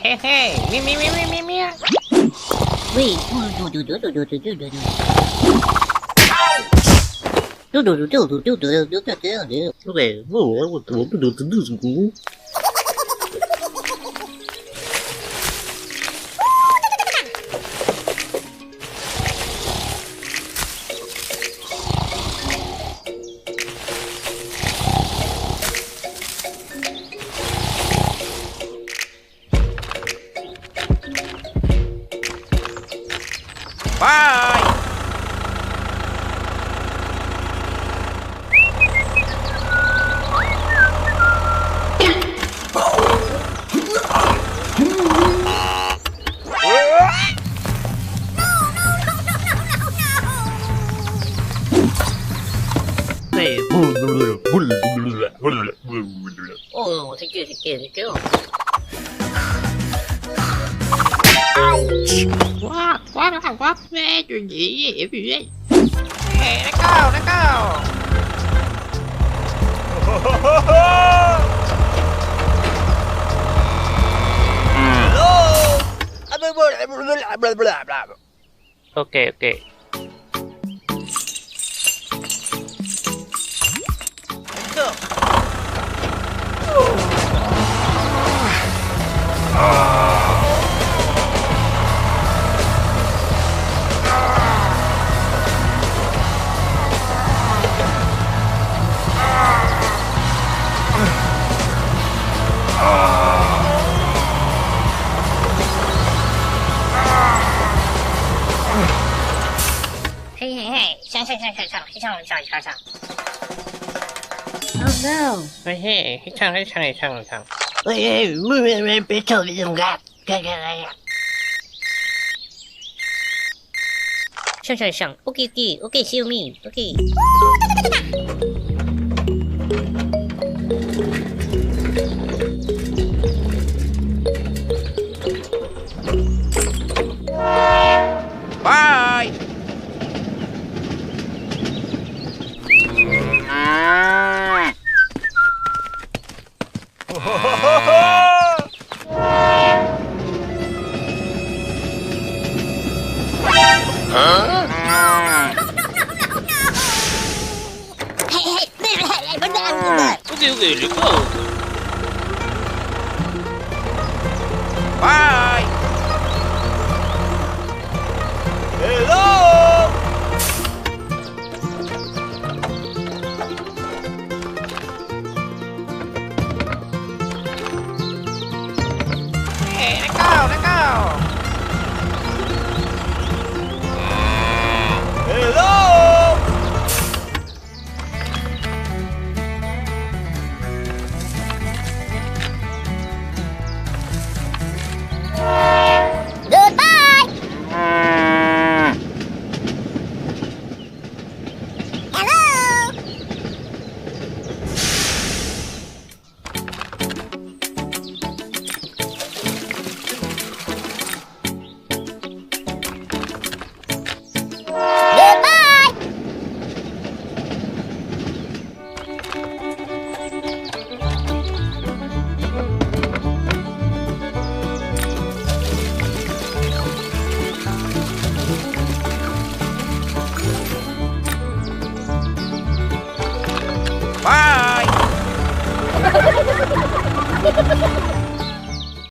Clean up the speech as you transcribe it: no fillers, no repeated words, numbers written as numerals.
Hey, me. Wait. Bye. Hey. Oh, thank you. What? Hey, let go. Okay. Let's go. Hey, 上。Oh no! Hey, 唱。别吵，别这么干，看来呀。上，OK, see me, OK. Bye. Okay, let's go. Bye. Hello. Hey, let's go. Hello. Goodbye! Hello! Goodbye! Bye.